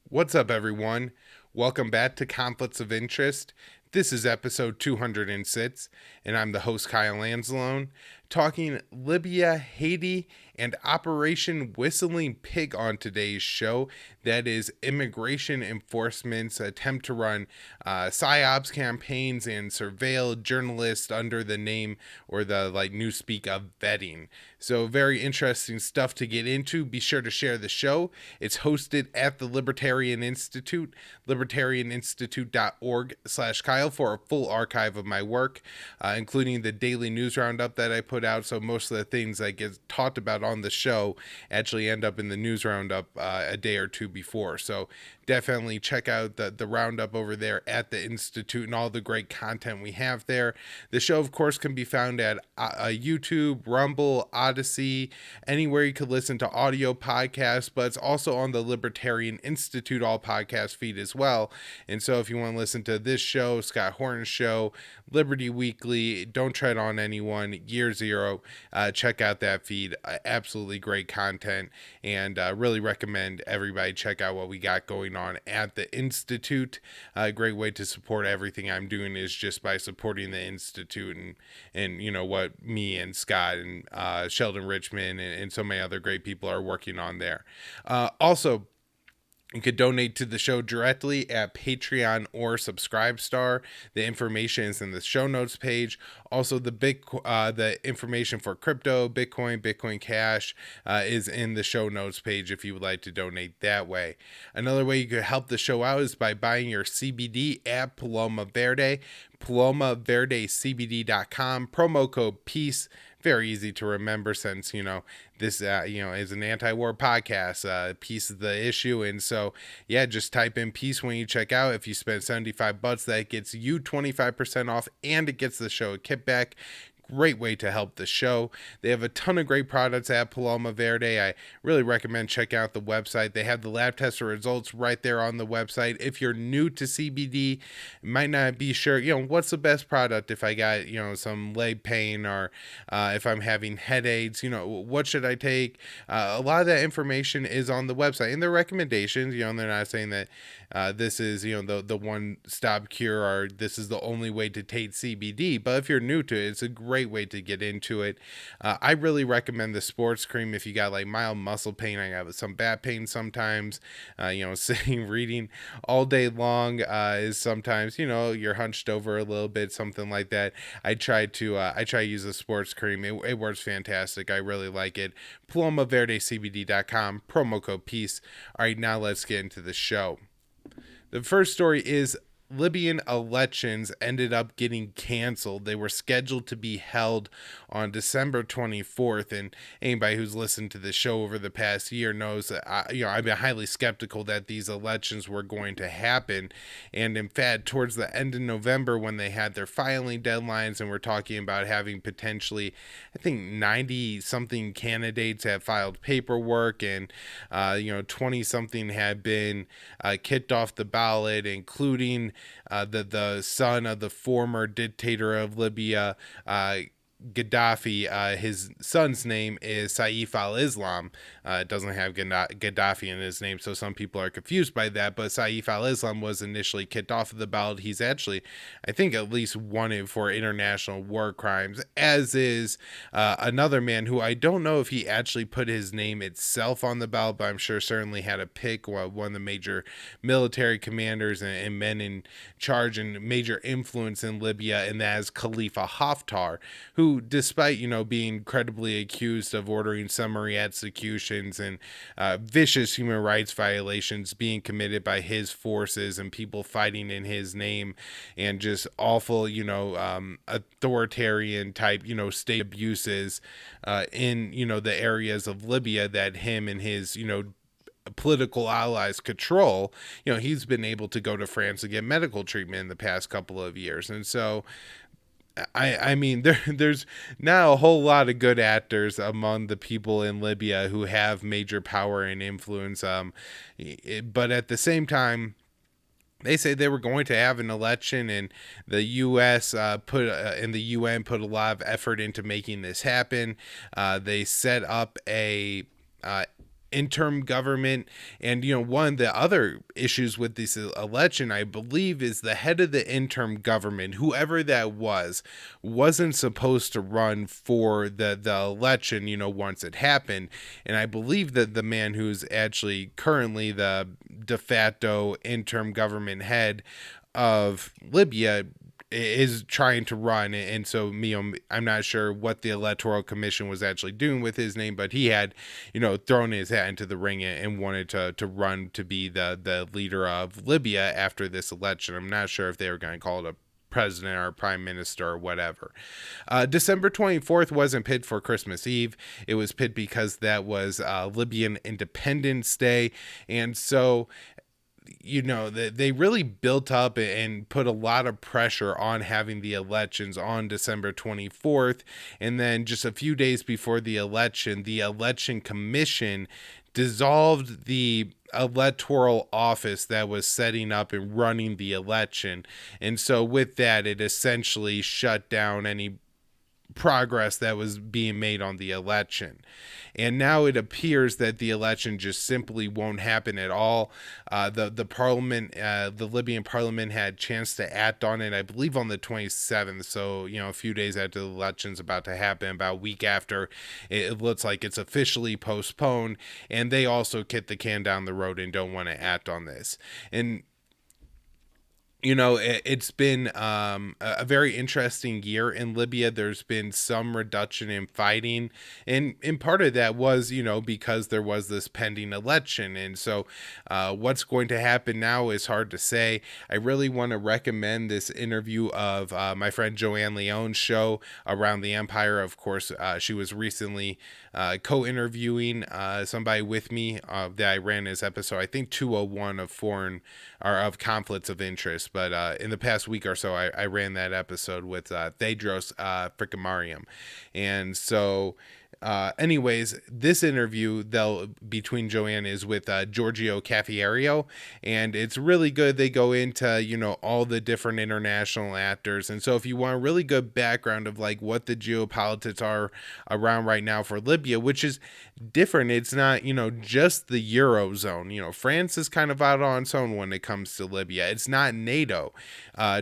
What's up, everyone? Welcome back to Conflicts of Interest. This is episode 206, and I'm the host, Kyle Anzalone, talking Libya, Haiti, and Operation Whistling Pig on today's show. That is immigration enforcement's attempt to run psyops campaigns and surveil journalists under the name or the newspeak of vetting. So very interesting stuff to get into. Be sure to share the show. It's hosted at the Libertarian Institute, libertarianinstitute.org/Kyle for a full archive of my work, including the daily news roundup that I put out. So most of the things that get talked about on the show actually end up in the news roundup a day or two before. So definitely check out the roundup over there at the Institute and all the great content we have there. The show, of course, can be found at YouTube, Rumble, Odyssey, anywhere you could listen to audio podcasts, but it's also on the Libertarian Institute all podcast feed as well. And so if you want to listen to this show, Scott Horton's show, Liberty Weekly, Don't Tread on Anyone, Year Zero, check out that feed. Absolutely great content, and really recommend everybody check out what we got going on at the Institute. A great way to support everything I'm doing is just by supporting the Institute and you know what me and Scott and Sheldon Richmond and so many other great people are working on there. Also, you could donate to the show directly at Patreon or Subscribestar. The information is in the show notes page. Also, the information for crypto, Bitcoin Cash is in the show notes page if you would like to donate that way. Another way you could help the show out is by buying your CBD at Paloma Verde, PalomaVerdeCBD.com, promo code PEACE. Very easy to remember since, this, is an anti-war podcast. Peace is the issue. And so, yeah, just type in peace when you check out. If you spend $75, that gets you 25% off and it gets the show a kickback. Great way to help the show. They have a ton of great products at Paloma Verde. I really recommend checking out the website. They have the lab test results right there on the website. If you're new to CBD, might not be sure, what's the best product if I got, some leg pain or if I'm having headaches, what should I take? A lot of that information is on the website and their recommendations, they're not saying that this is, the one-stop cure or this is the only way to take CBD. But if you're new to it, it's a great way to get into it. I really recommend the sports cream if you got like mild muscle pain. I have some back pain sometimes. Sitting reading all day long is sometimes you're hunched over a little bit, something like that. I try to use the sports cream. It works fantastic. I really like it. PalomaVerdeCBD.com, promo code PEACE. All right, now let's get into the show. The first story is Libyan elections ended up getting canceled. They were scheduled to be held on December 24th, and anybody who's listened to the show over the past year knows that I've been highly skeptical that these elections were going to happen. And in fact, towards the end of November, when they had their filing deadlines and we're talking about having potentially, I think 90 something candidates have filed paperwork, and 20 something had been kicked off the ballot, including the son of the former dictator of Libya, Gaddafi. His son's name is Saif al-Islam. It doesn't have Gaddafi in his name, so some people are confused by that, but Saif al-Islam was initially kicked off of the ballot. He's actually, I think, at least wanted for international war crimes, as is another man who I don't know if he actually put his name itself on the ballot, but I'm sure certainly had a pick, one of the major military commanders and men in charge and major influence in Libya, and that is Khalifa Haftar, who, despite being incredibly accused of ordering summary executions and vicious human rights violations being committed by his forces and people fighting in his name, and just awful authoritarian type state abuses in the areas of Libya that him and his political allies control, he's been able to go to France to get medical treatment in the past couple of years. And so I mean, there's now a whole lot of good actors among the people in Libya who have major power and influence. But at the same time, they say they were going to have an election, and the U.S. And the UN put a lot of effort into making this happen. They set up a interim government. And one of the other issues with this election, I believe, is the head of the interim government, whoever that was, wasn't supposed to run for the election once it happened. And I believe that the man who's actually currently the de facto interim government head of Libya is trying to run. And so I'm not sure what the electoral commission was actually doing with his name, but he had thrown his hat into the ring and wanted to run to be the leader of Libya after this election. I'm not sure if they were going to call it a president or prime minister or whatever. December 24th wasn't picked for Christmas Eve. It was picked because that was Libyan Independence Day. And so they really built up and put a lot of pressure on having the elections on December 24th. And then just a few days before the election commission dissolved the electoral office that was setting up and running the election. And so with that, it essentially shut down any progress that was being made on the election. And now it appears that the election just simply won't happen at all. The parliament, the Libyan parliament, had a chance to act on it, I believe, on the 27th. So, a few days after the election's about to happen, about a week after, it looks like it's officially postponed. And they also kick the can down the road and don't want to act on this. And it's been a very interesting year in Libya. There's been some reduction in fighting. And part of that was, because there was this pending election. And so what's going to happen now is hard to say. I really want to recommend this interview of my friend Joanne Leone's show, Around the Empire. Of course, she was recently co-interviewing somebody with me that I ran this episode, I think 201 of foreign or of conflicts of interest. But in the past week or so, I ran that episode with Thedros Frickamariam. And so anyways, this interview between Joanne is with Giorgio Caffiario, and it's really good. They go into all the different international actors. And so if you want a really good background of like what the geopolitics are around right now for Libya, which is different, it's not just the Eurozone. France is kind of out on its own when it comes to Libya. It's not NATO.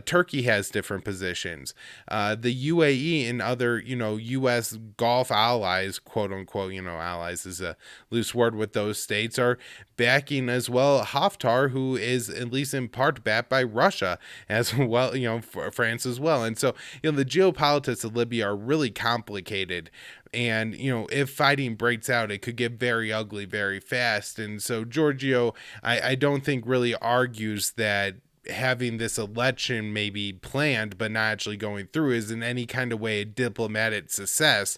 Turkey has different positions. The UAE and other US Gulf allies, quote unquote, allies is a loose word with those states, are backing as well Haftar, who is at least in part backed by Russia as well, France as well. And so, the geopolitics of Libya are really complicated. And, if fighting breaks out, it could get very ugly very fast. And so Giorgio, I don't think really argues that having this election maybe planned but not actually going through is in any kind of way a diplomatic success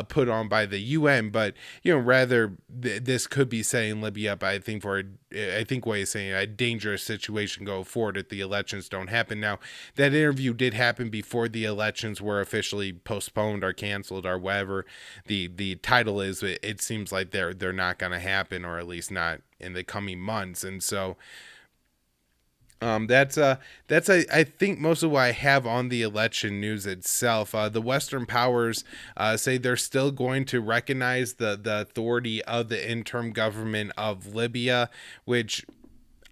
put on by the UN, but rather this could be setting Libya up, I think what he's saying, a dangerous situation go forward if the elections don't happen. Now, that interview did happen before the elections were officially postponed or canceled or whatever the title is. It seems like they're not going to happen, or at least not in the coming months. And so that's I think most of what I have on the election news itself. The Western powers say they're still going to recognize the authority of the interim government of Libya, which,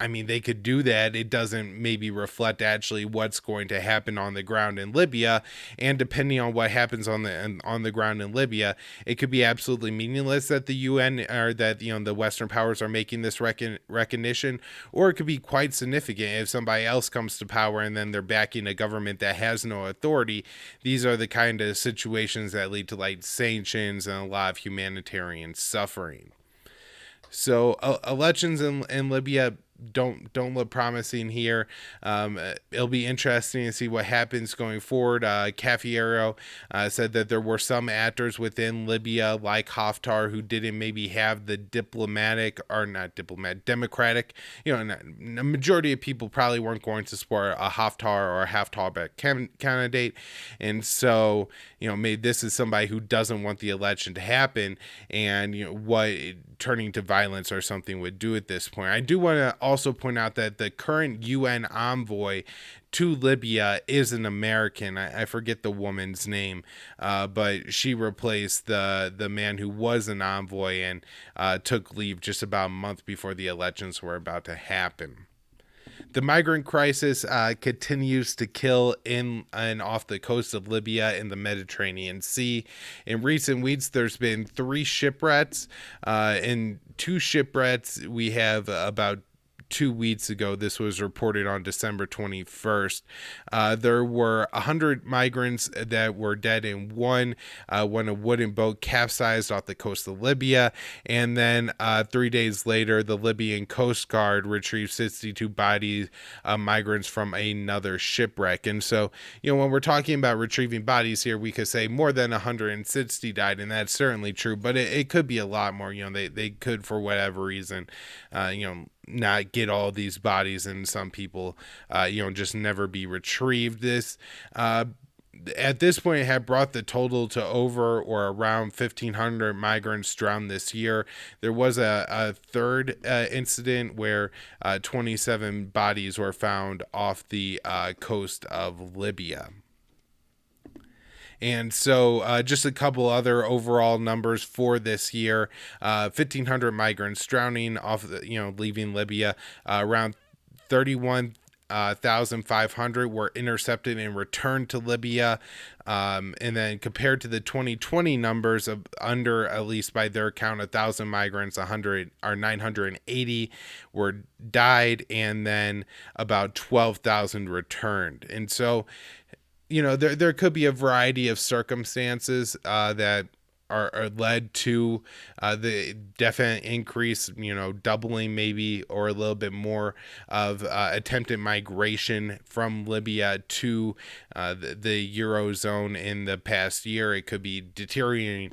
I mean, they could do that. It doesn't maybe reflect actually what's going to happen on the ground in Libya, and depending on what happens on the ground in Libya, it could be absolutely meaningless that the UN or that the Western powers are making this recognition, or it could be quite significant if somebody else comes to power and then they're backing a government that has no authority. These are the kind of situations that lead to like sanctions and a lot of humanitarian suffering. So elections in Libya don't look promising here. It'll be interesting to see what happens going forward. Caffiero said that there were some actors within Libya like Haftar who didn't maybe have the democratic, the majority of people probably weren't going to support a Haftar or a Haftar-backed candidate. And so, maybe this is somebody who doesn't want the election to happen, and what turning to violence or something would do at this point. I do want to also point out that the current UN envoy to Libya is an American. I forget the woman's name, but she replaced the man who was an envoy and took leave just about a month before the elections were about to happen. The migrant crisis continues to kill in and off the coast of Libya in the Mediterranean Sea. In recent weeks, there's been 3 shipwrecks. In 2 shipwrecks, we have about 2 weeks ago. This was reported on December 21st. There were 100 migrants that were dead in one when a wooden boat capsized off the coast of Libya. And then 3 days later, the Libyan Coast Guard retrieved 62 bodies of migrants from another shipwreck. And so, when we're talking about retrieving bodies here, we could say more than 160 died, and that's certainly true, but it could be a lot more. They could, for whatever reason, not get all these bodies, and some people just never be retrieved. This at this point had brought the total to over or around 1,500 migrants drowned this year. There was a third incident where 27 bodies were found off the coast of Libya. And so just a couple other overall numbers for this year: 1,500 migrants drowning off, leaving Libya. Around 31,500 were intercepted and returned to Libya. And then compared to the 2020 numbers of under, at least by their count, 1,000 migrants, 980 were died, and then about 12,000 returned. And so, there could be a variety of circumstances that are led to the definite increase, doubling maybe or a little bit more of attempted migration from Libya to the Eurozone in the past year. It could be deteriorating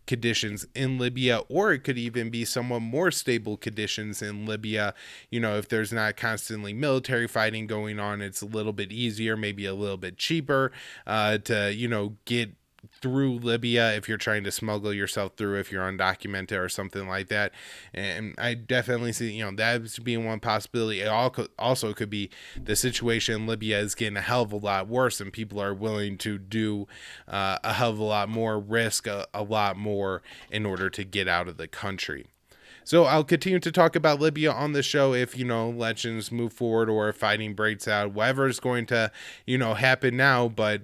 conditions in Libya, or it could even be somewhat more stable conditions in Libya. If there's not constantly military fighting going on, it's a little bit easier, maybe a little bit cheaper to, get through Libya if you're trying to smuggle yourself through, if you're undocumented or something like that. And I definitely see, that being one possibility. It also could be the situation in Libya is getting a hell of a lot worse, and people are willing to do a hell of a lot more, risk a lot more in order to get out of the country. So I'll continue to talk about Libya on the show if, elections move forward or if fighting breaks out, whatever is going to, happen now. But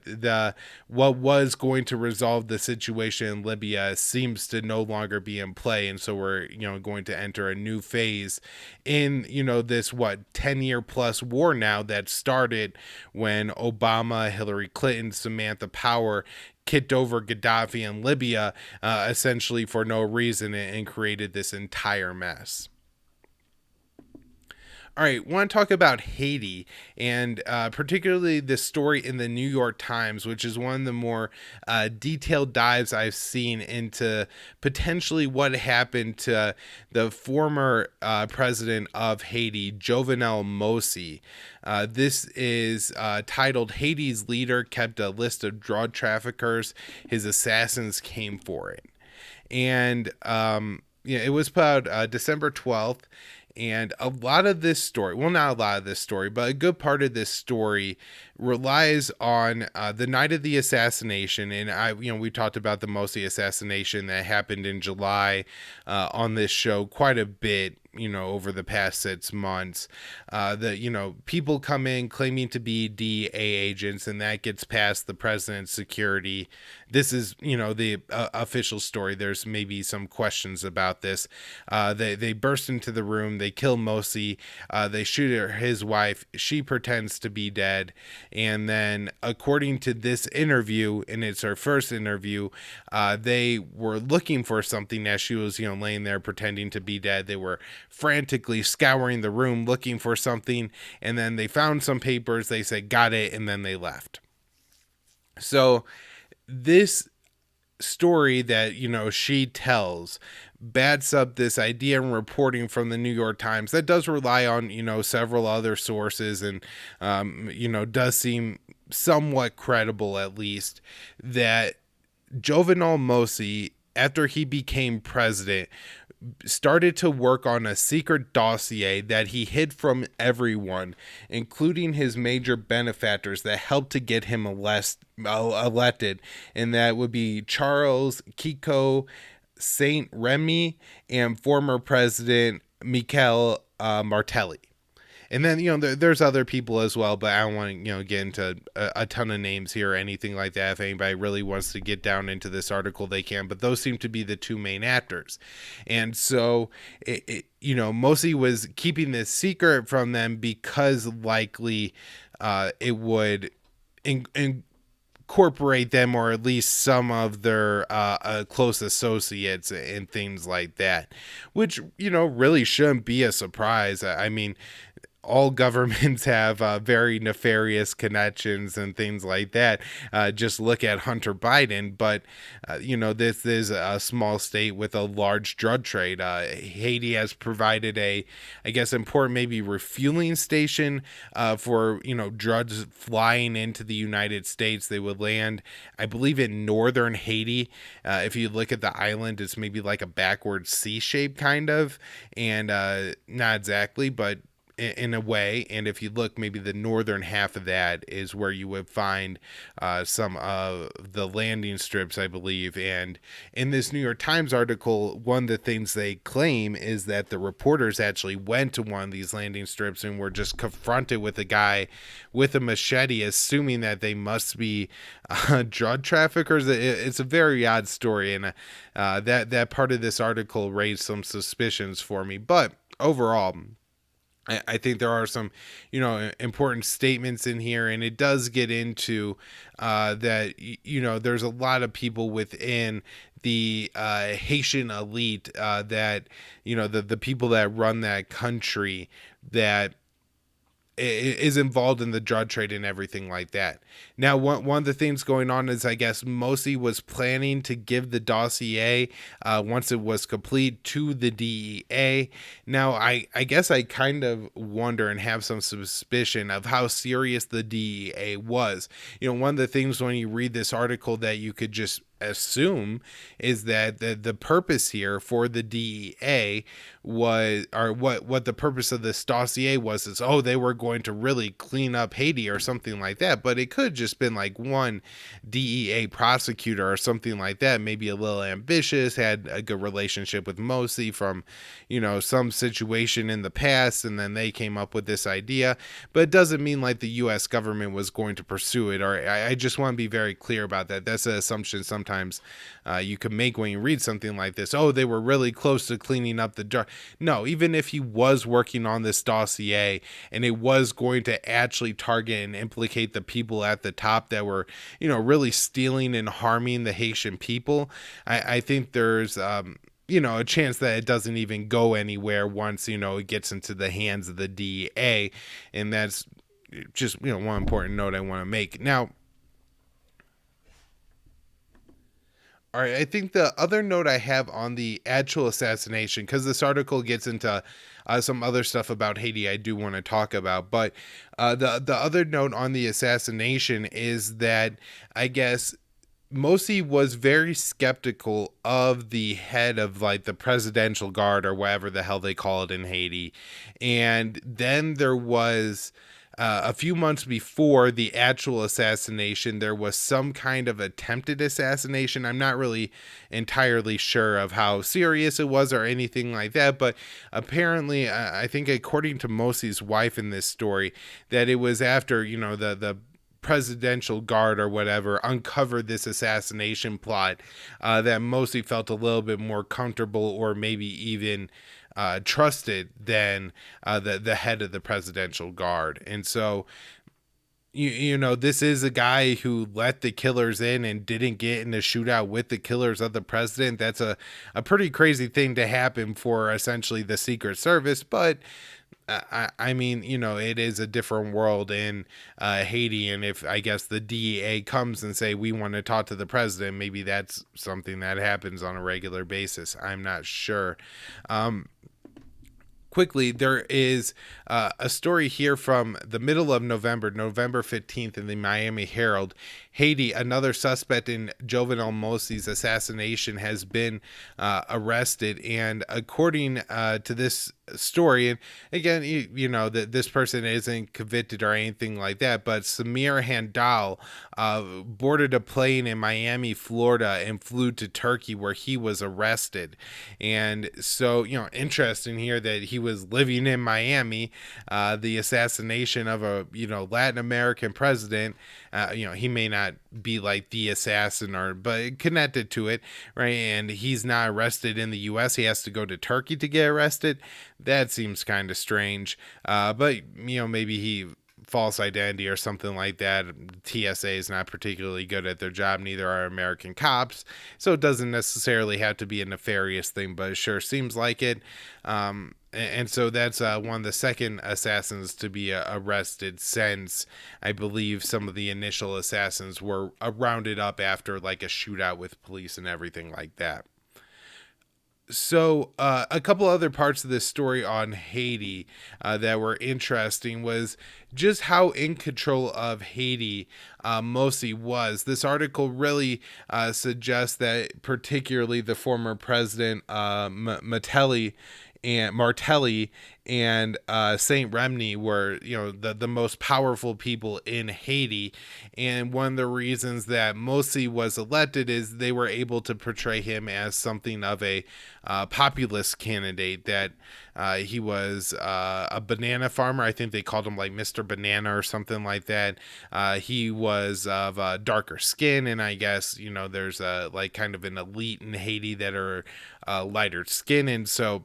what was going to resolve the situation in Libya seems to no longer be in play. And so we're, going to enter a new phase in, this 10-year plus war now that started when Obama, Hillary Clinton, Samantha Power kicked over Gaddafi in Libya essentially for no reason, and created this entire mess. All right, want to talk about Haiti, and particularly this story in the New York Times, which is one of the more detailed dives I've seen into potentially what happened to the former president of Haiti, Jovenel Moise. This is titled "Haiti's Leader Kept a List of Drug Traffickers. His Assassins Came for It." And it was put out December 12th. And a lot of this story, well, not a lot of this story, but a good part of this story relies on the night of the assassination. And we talked about the Moise assassination that happened in July on this show quite a bit, over the past 6 months. People come in claiming to be DEA agents, and that gets past the president's security. This is, the official story. There's maybe some questions about this. They burst into the room. They kill Moise. They shoot his wife. She pretends to be dead. And then, according to this interview, and it's her first interview, they were looking for something as she was, laying there pretending to be dead. They were frantically scouring the room looking for something, and then they found some papers. They said, "Got it," and then they left. So this story that she tells bats up this idea and reporting from the New York Times that does rely on several other sources, and does seem somewhat credible, at least, that Jovenel Moise, after he became president, started to work on a secret dossier that he hid from everyone, including his major benefactors that helped to get him elected. And that would be Charles Kiko Saint Remy and former President Michel Martelly. And then, there's other people as well, but I don't want to, get into a ton of names here or anything like that. If anybody really wants to get down into this article, they can. But those seem to be the two main actors. And so, Moise was keeping this secret from them because likely it would incorporate them, or at least some of their close associates and things like that, which, really shouldn't be a surprise. I mean, all governments have very nefarious connections and things like that. Just look at Hunter Biden. But, this is a small state with a large drug trade. Haiti has provided important maybe refueling station for, drugs flying into the United States. They would land, I believe, in northern Haiti. If you look at the island, it's maybe like a backward C shape kind of. And not exactly, but in a way. And if you look, maybe the northern half of that is where you would find some of the landing strips, I believe. And in this New York Times article, one of the things they claim is that the reporters actually went to one of these landing strips and were just confronted with a guy with a machete, assuming that they must be drug traffickers. It's a very odd story, and that part of this article raised some suspicions for me. But overall, I think there are some, important statements in here, and it does get into that, there's a lot of people within the Haitian elite that, the people that run that country that is involved in the drug trade and everything like that. Now, one of the things going on is, I guess, Moise was planning to give the dossier once it was complete to the DEA. Now, I guess I kind of wonder and have some suspicion of how serious the DEA was. One of the things when you read this article that you could just assume is that the purpose here for the DEA was, or what the purpose of this dossier was, is, they were going to really clean up Haiti or something like that. But it could just been like one DEA prosecutor or something like that, maybe a little ambitious, had a good relationship with Moise from, some situation in the past, and then they came up with this idea. But it doesn't mean like the U.S. government was going to pursue it. Or I just want to be very clear about that. That's an assumption sometimes you can make when you read something like this. They were really close to cleaning up the drug. No, even if he was working on this dossier and it was going to actually target and implicate the people at the top that were, really stealing and harming the Haitian people, I think there's, a chance that it doesn't even go anywhere once, it gets into the hands of the DEA. And that's just, one important note I want to make. Now, all right, I think the other note I have on the actual assassination, because this article gets into some other stuff about Haiti I do want to talk about, but the other note on the assassination is that, I guess, Moise was very skeptical of the head of like the presidential guard, or whatever the hell they call it in Haiti. And then there was a few months before the actual assassination, there was some kind of attempted assassination. I'm not really entirely sure of how serious it was or anything like that, but apparently, I think according to Moise's wife in this story, that it was after, the presidential guard or whatever uncovered this assassination plot that Moise felt a little bit more comfortable, or maybe even trusted than the head of the presidential guard. And so, this is a guy who let the killers in and didn't get in a shootout with the killers of the president. That's a pretty crazy thing to happen for essentially the Secret Service. But I mean, it is a different world in Haiti. And if, I guess, the DEA comes and say, we want to talk to the president, maybe that's something that happens on a regular basis. I'm not sure. Quickly, there is a story here from the middle of November 15th, in the Miami Herald. Haiti, another suspect in Jovenel Moise's assassination has been arrested. And according to this story, and again, you know that this person isn't convicted or anything like that, but Samir Handal boarded a plane in Miami, Florida, and flew to Turkey, where he was arrested. And so, you know, interesting here that he was living in Miami. The assassination of a, you know, Latin American president, you know, he may not be like the assassin, or but connected to it, right? And he's not arrested in the US. He has to go to Turkey to get arrested. That seems kind of strange. But you know, maybe he false identity or something like that. TSA is not particularly good at their job, neither are American cops, so it doesn't necessarily have to be a nefarious thing, but it sure seems like it. And so that's one of the second assassins to be arrested since, I believe, some of the initial assassins were rounded up after like a shootout with police and everything like that. So a couple other parts of this story on Haiti that were interesting was just how in control of Haiti Moise was. This article really suggests that particularly the former president Martelly and Saint Remy were, you know, the most powerful people in Haiti. And one of the reasons that Moise was elected is they were able to portray him as something of a populist candidate, that he was a banana farmer. I think they called him like Mr. Banana or something like that. He was of darker skin, and I guess, you know, there's like kind of an elite in Haiti that are lighter skin, and so,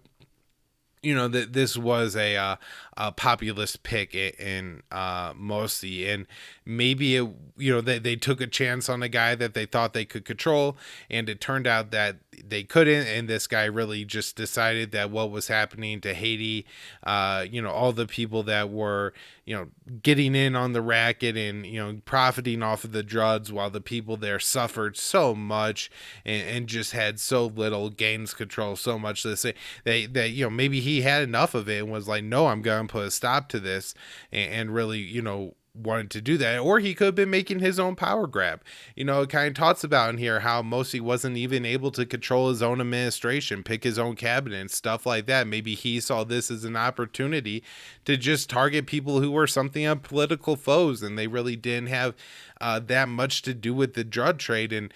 you know, that this was a populist pick in Moise, and maybe it, you know, they took a chance on a guy that they thought they could control, and it turned out that they couldn't, and this guy really just decided that what was happening to Haiti, you know, all the people that were, you know, getting in on the racket and, you know, profiting off of the drugs while the people there suffered so much and just had so little gains control, so much to say that, you know, maybe he had enough of it and was like, no, I'm going to put a stop to this, and really, you know, wanted to do that. Or he could have been making his own power grab. You know, it kind of talks about in here how Moise wasn't even able to control his own administration, pick his own cabinet and stuff like that. Maybe he saw this as an opportunity to just target people who were something of political foes, and they really didn't have that much to do with the drug trade. And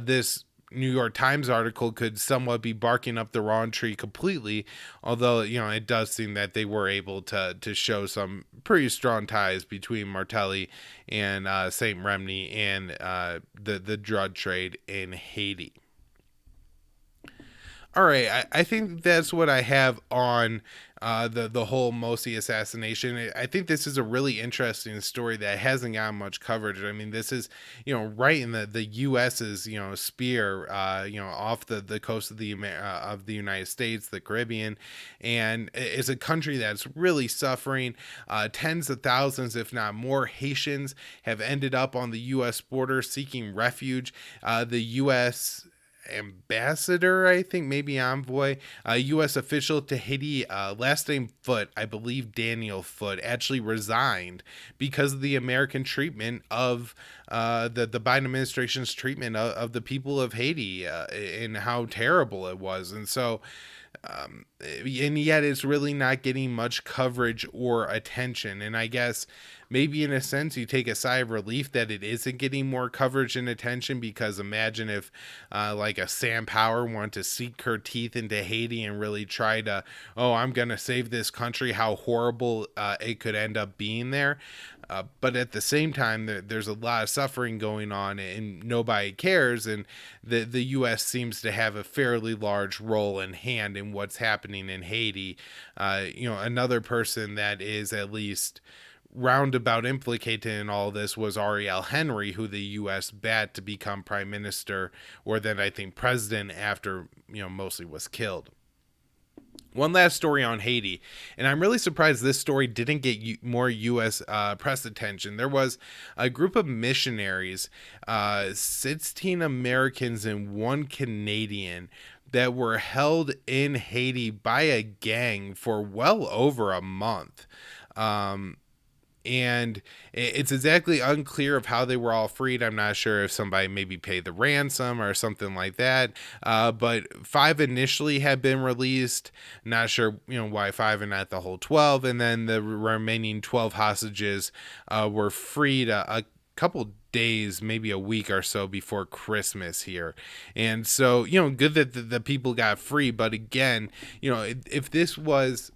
this New York Times article could somewhat be barking up the wrong tree completely, although, you know, it does seem that they were able to show some pretty strong ties between Martelly and Saint Remy and the drug trade in Haiti. All right, I think that's what I have on the whole Moise assassination. I think this is a really interesting story that hasn't gotten much coverage. I mean, this is, you know, right in the U.S.'s, you know, spear, you know, off the coast of the United States, the Caribbean, and it's a country that's really suffering. Tens of thousands, if not more, Haitians have ended up on the U.S. border seeking refuge. The U.S. ambassador, I think, maybe envoy, U.S. official to Haiti, last name Foote, I believe Daniel Foote, actually resigned because of the American treatment of the Biden administration's treatment of the people of Haiti, and how terrible it was. And so, and yet it's really not getting much coverage or attention. And I guess maybe in a sense you take a sigh of relief that it isn't getting more coverage and attention, because imagine if like a Sam Power wanted to sink her teeth into Haiti and really try to, oh, I'm going to save this country, how horrible it could end up being there. But at the same time, there's a lot of suffering going on and nobody cares. And the U.S. seems to have a fairly large role in hand in what's happening in Haiti. You know, another person that is at least roundabout implicated in all this was Ariel Henry, who the U.S. backed to become prime minister, or then I think president, after, you know, Moise was killed. One last story on Haiti, and I'm really surprised this story didn't get more U.S. Press attention. There was a group of missionaries, 16 Americans and 1 Canadian, that were held in Haiti by a gang for well over a month. And it's exactly unclear of how they were all freed. I'm not sure if somebody maybe paid the ransom or something like that. But 5 initially had been released. Not sure, why 5 and not the whole 12. And then the remaining 12 hostages were freed a couple days, maybe a week or so before Christmas here. And so, good that the people got free. But again, if this was,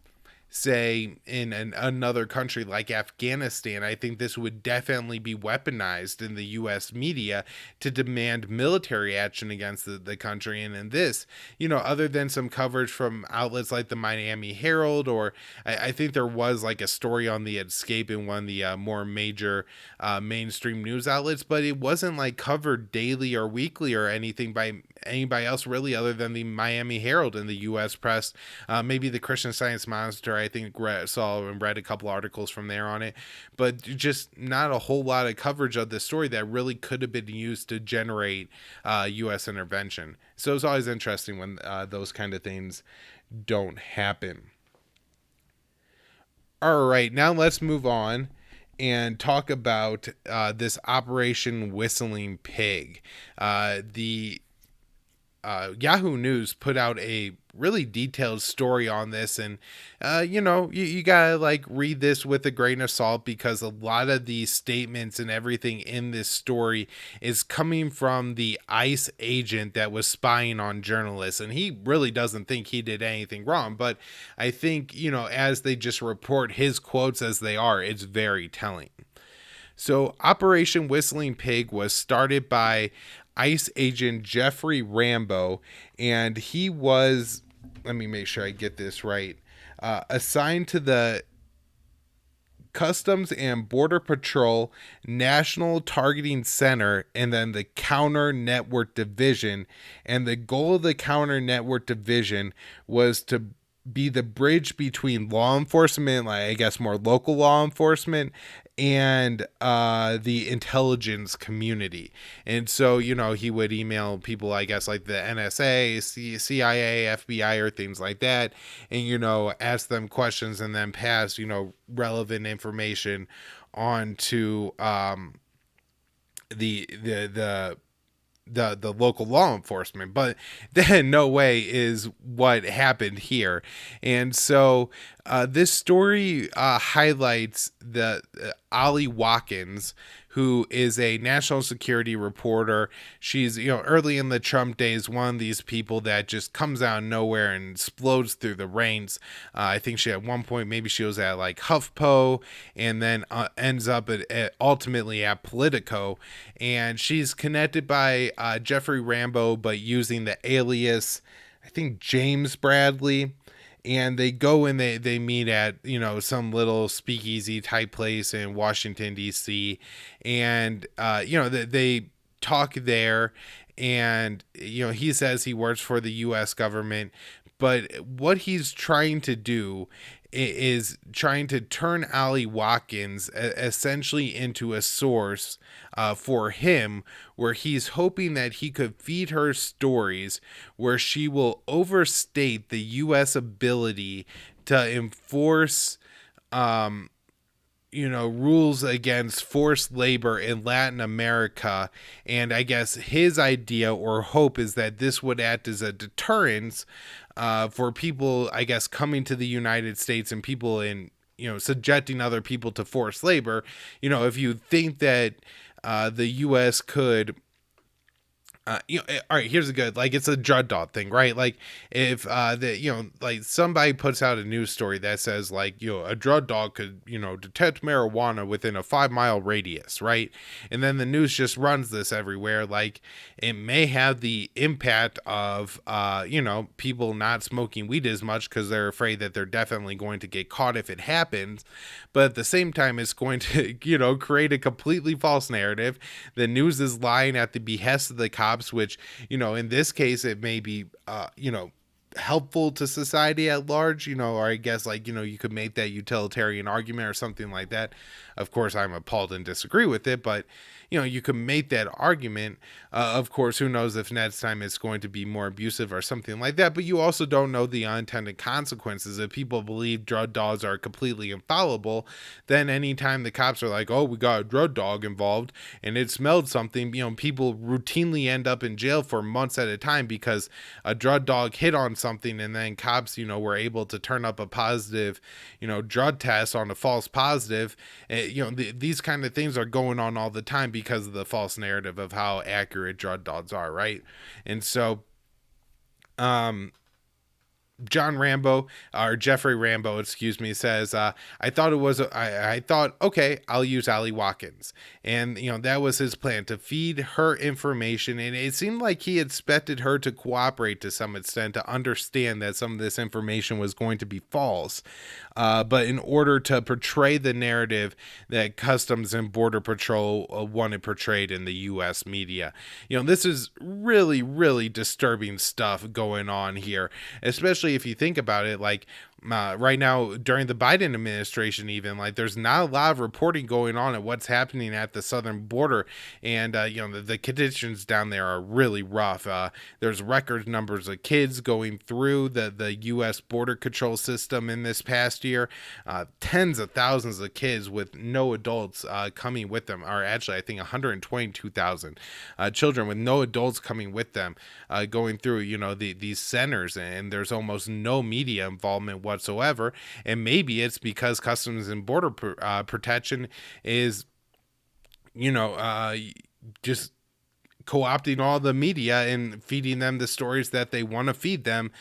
say, in another country like Afghanistan, I think this would definitely be weaponized in the U.S. media to demand military action against the country. And in this, other than some coverage from outlets like the Miami Herald, or I think there was like a story on the escape in one of the more major mainstream news outlets, but it wasn't like covered daily or weekly or anything by anybody else really, other than the Miami Herald in the U.S. press. Maybe the Christian Science Monitor, I think, saw and read a couple articles from there on it, but just not a whole lot of coverage of this story that really could have been used to generate U.S. intervention. So it's always interesting when those kind of things don't happen. All right, now let's move on and talk about this Operation Whistling Pig. The Yahoo News put out a really detailed story on this, and you gotta like read this with a grain of salt, because a lot of these statements and everything in this story is coming from the ICE agent that was spying on journalists, and he really doesn't think he did anything wrong. But I think, as they just report his quotes as they are, it's very telling. So Operation Whistling Pig was started by ICE agent Jeffery Rambo, and he was, let me make sure I get this right, assigned to the Customs and Border Patrol National Targeting Center and then the Counter Network Division. And the goal of the Counter Network Division was to be the bridge between law enforcement, like I guess more local law enforcement, and the intelligence community. And so, he would email people, I guess, like the NSA, CIA, FBI, or things like that, and, ask them questions and then pass, relevant information on to the local law enforcement. But then no way is what happened here. And so this story highlights the Ollie Watkins, who is a national security reporter. She's, early in the Trump days, one of these people that just comes out of nowhere and explodes through the ranks. I think she at one point, maybe she was at like HuffPo, and then ends up ultimately at Politico. And she's connected by Jeffery Rambo, but using the alias, I think, James Bradley. And they go and they meet at, some little speakeasy type place in Washington, D.C. And, they talk there. And, he says he works for the U.S. government. But what he's trying to do is trying to turn Ollie Watkins essentially into a source for him, where he's hoping that he could feed her stories where she will overstate the U.S. ability to enforce rules against forced labor in Latin America. And I guess his idea or hope is that this would act as a deterrence for people, I guess, coming to the United States and people in, subjecting other people to forced labor. If you think that the U.S. could, all right, here's a good, like, it's a drug dog thing, right? Like, if like somebody puts out a news story that says, like, a drug dog could, detect marijuana within a 5-mile radius, right? And then the news just runs this everywhere. Like, it may have the impact of people not smoking weed as much because they're afraid that they're definitely going to get caught if it happens. But at the same time, it's going to create a completely false narrative. The news is lying at the behest of the cops, which, in this case, it may be, helpful to society at large, or I guess like, you could make that utilitarian argument or something like that. Of course, I'm appalled and disagree with it, but you could make that argument. Of course, who knows if next time it's going to be more abusive or something like that, but you also don't know the unintended consequences. If people believe drug dogs are completely infallible, then anytime the cops are like, oh, we got a drug dog involved and it smelled something, people routinely end up in jail for months at a time because a drug dog hit on something, and then cops, were able to turn up a positive, drug test on a false positive. These kind of things are going on all the time because of the false narrative of how accurate drug dogs are, right? And so, John Rambo, or Jeffery Rambo, excuse me, says, I thought, okay, I'll use Allie Watkins. And, that was his plan, to feed her information. And it seemed like he expected her to cooperate to some extent, to understand that some of this information was going to be false. But in order to portray the narrative that Customs and Border Patrol wanted portrayed in the U.S. media. This is really, really disturbing stuff going on here, especially if you think about it, like right now during the Biden administration, even like there's not a lot of reporting going on at what's happening at the southern border. And, the conditions down there are really rough. There's record numbers of kids going through the U.S. border control system in this past year. Tens of thousands of kids with no adults coming with them, or actually I think 122,000 children with no adults coming with them, going through, these centers, and there's almost no media involvement whatsoever. And maybe it's because Customs and Border Protection is, just co-opting all the media and feeding them the stories that they want to feed them,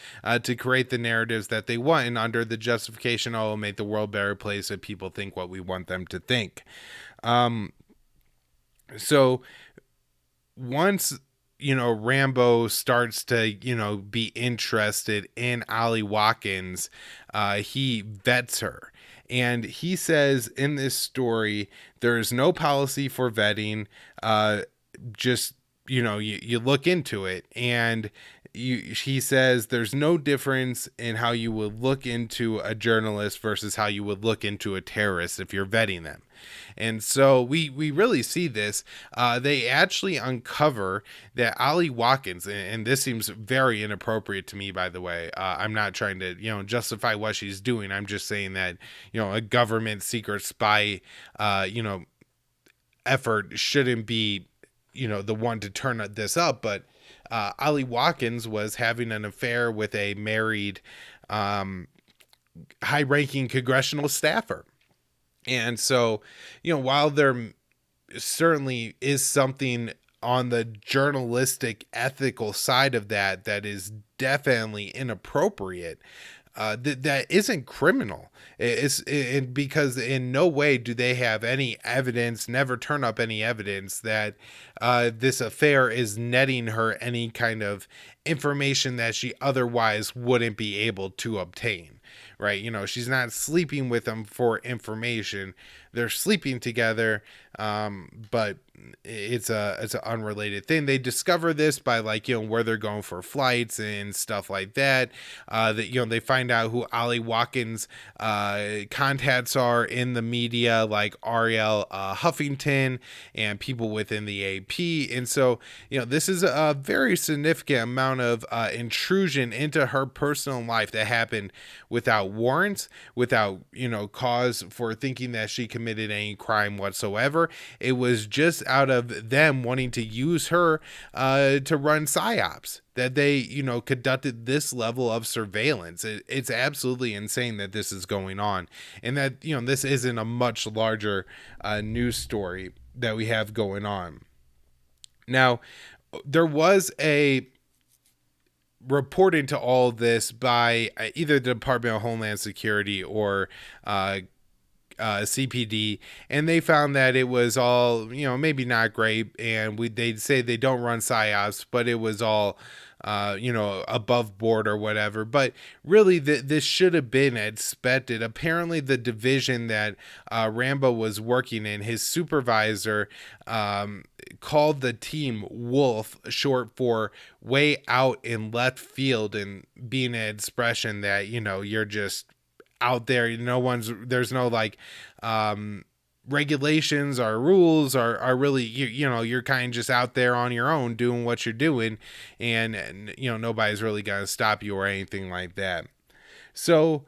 to create the narratives that they want, and under the justification, oh, make the world a better place if people think what we want them to think. So once Rambo starts to, be interested in Allie Watkins, he vets her. And he says in this story, there is no policy for vetting. Just, you look into it, and he says there's no difference in how you would look into a journalist versus how you would look into a terrorist if you're vetting them. And so we really see this. They actually uncover that Allie Watkins, and this seems very inappropriate to me, by the way. I'm not trying to, justify what she's doing. I'm just saying that, a government secret spy, effort shouldn't be, the one to turn this up. But Allie Watkins was having an affair with a married, high-ranking congressional staffer. And so, while there certainly is something on the journalistic ethical side of that is definitely inappropriate, that isn't criminal. It's because in no way do they have any evidence, never turn up any evidence that this affair is netting her any kind of information that she otherwise wouldn't be able to obtain. Right? She's not sleeping with them for information. They're sleeping together, but it's an unrelated thing. They discover this by, like, where they're going for flights and stuff like that. That, they find out who Allie Watkins' contacts are in the media, like Ariel Huffington and people within the AP. And so, this is a very significant amount of intrusion into her personal life that happened without warrants, without, cause for thinking that she committed any crime whatsoever. It was just out of them wanting to use her to run psyops that they, conducted this level of surveillance. It's absolutely insane that this is going on, and that, this isn't a much larger news story that we have going on. Now, there was a report into all this by either the Department of Homeland Security or CPD, and they found that it was all, maybe not great, and they'd say they don't run psyops, but it was all above board or whatever. But really, this should have been expected. Apparently, the division that Rambo was working in, his supervisor called the team Wolf, short for way out in left field, and being an expression that, you're just out there. There's no like regulations or rules are really, you're kind of just out there on your own doing what you're doing, and nobody's really gonna stop you or anything like that. So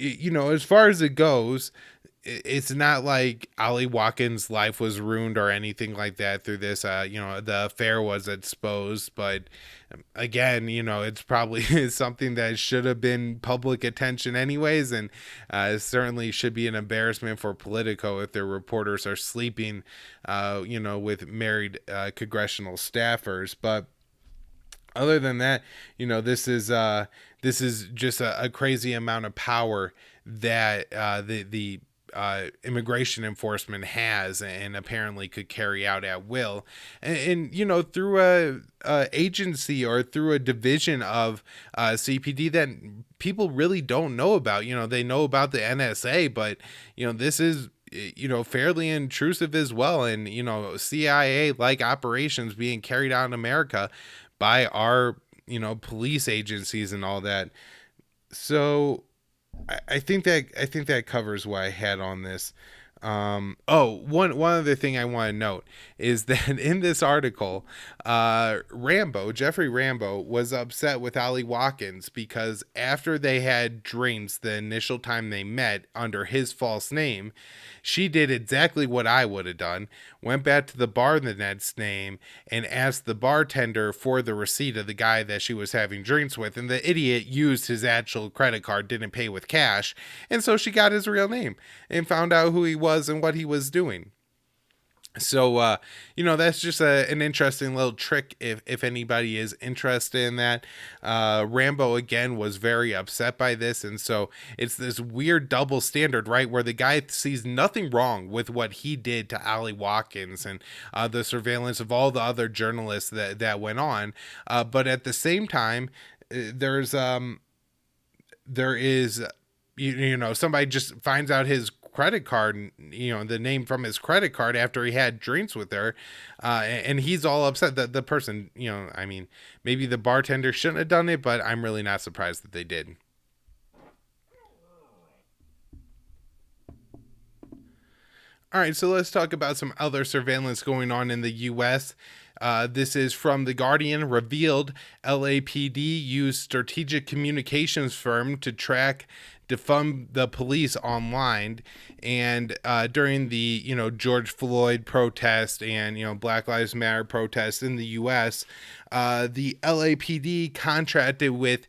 as far as it goes, it's not like Ali Watkins' life was ruined or anything like that through this. The affair was exposed, but again, it's probably something that should have been public attention anyways, and certainly should be an embarrassment for Politico if their reporters are sleeping, with married congressional staffers. But other than that, this is just a crazy amount of power that the immigration enforcement has, and apparently could carry out at will, and through a agency or through a division of CPD that people really don't know about. They know about the NSA, but this is fairly intrusive as well, and CIA like operations being carried out in America by our police agencies and all that. So I think that covers what I had on this. One other thing I want to note is that in this article, Jeffery Rambo was upset with Ali Watkins because after they had drinks the initial time they met under his false name, she did exactly what I would have done, went back to the bar the next name and asked the bartender for the receipt of the guy that she was having drinks with, and the idiot used his actual credit card, didn't pay with cash, and so she got his real name and found out who he was and what he was doing. So, that's just an interesting little trick if anybody is interested in that. Rambo, again, was very upset by this. And so it's this weird double standard, right? Where the guy sees nothing wrong with what he did to Ali Watkins and the surveillance of all the other journalists that went on. But at the same time, there is, somebody just finds out his credit card, the name from his credit card after he had drinks with her, and he's all upset that the person, maybe the bartender shouldn't have done it, but I'm really not surprised that they did. All right, so let's talk about some other surveillance going on in the U.S. This is from The Guardian. Revealed LAPD used strategic communications firm to track defund the police online, and during the George Floyd protest and Black Lives Matter protests in the U.S., the LAPD contracted with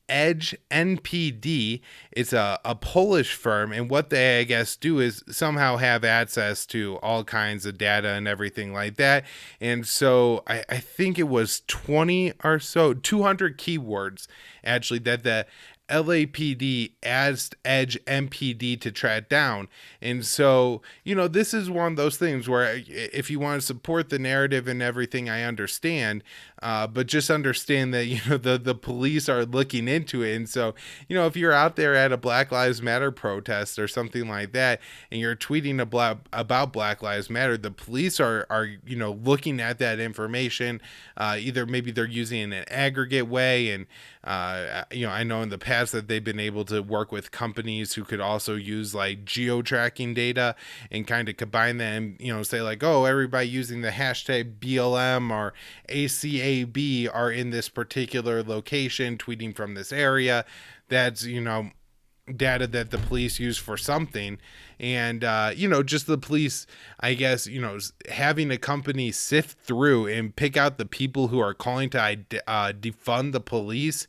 Edge NPD. It's a Polish firm, and what they, I guess, do is somehow have access to all kinds of data and everything like that. And so I think it was 20 or so, 200 keywords actually that the LAPD asked Edge MPD to track down. And so, this is one of those things where if you want to support the narrative and everything, I understand, but just understand that, the police are looking into it. And so, if you're out there at a Black Lives Matter protest or something like that, and you're tweeting about Black Lives Matter, the police are looking at that information. Either maybe they're using it in an aggregate way, and I know in the past that they've been able to work with companies who could also use like geo-tracking data and kind of combine them, say like, oh, everybody using the hashtag BLM or ACAB are in this particular location tweeting from this area. That's, data that the police use for something. And just the police, I guess, having a company sift through and pick out the people who are calling to defund the police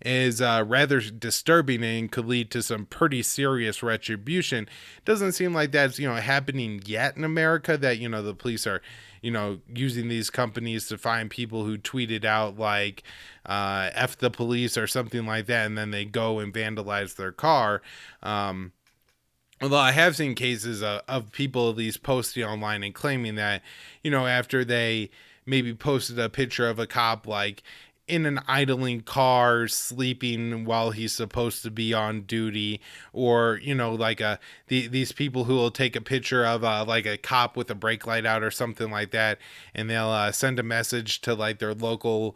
is rather disturbing and could lead to some pretty serious retribution. Doesn't seem like that's happening yet in America, that the police are using these companies to find people who tweeted out like F the police or something like that, and then they go and vandalize their car. Although I have seen cases of people at least posting online and claiming that, after they maybe posted a picture of a cop like in an idling car sleeping while he's supposed to be on duty, or like these people who will take a picture of like a cop with a brake light out or something like that, and they'll send a message to like their local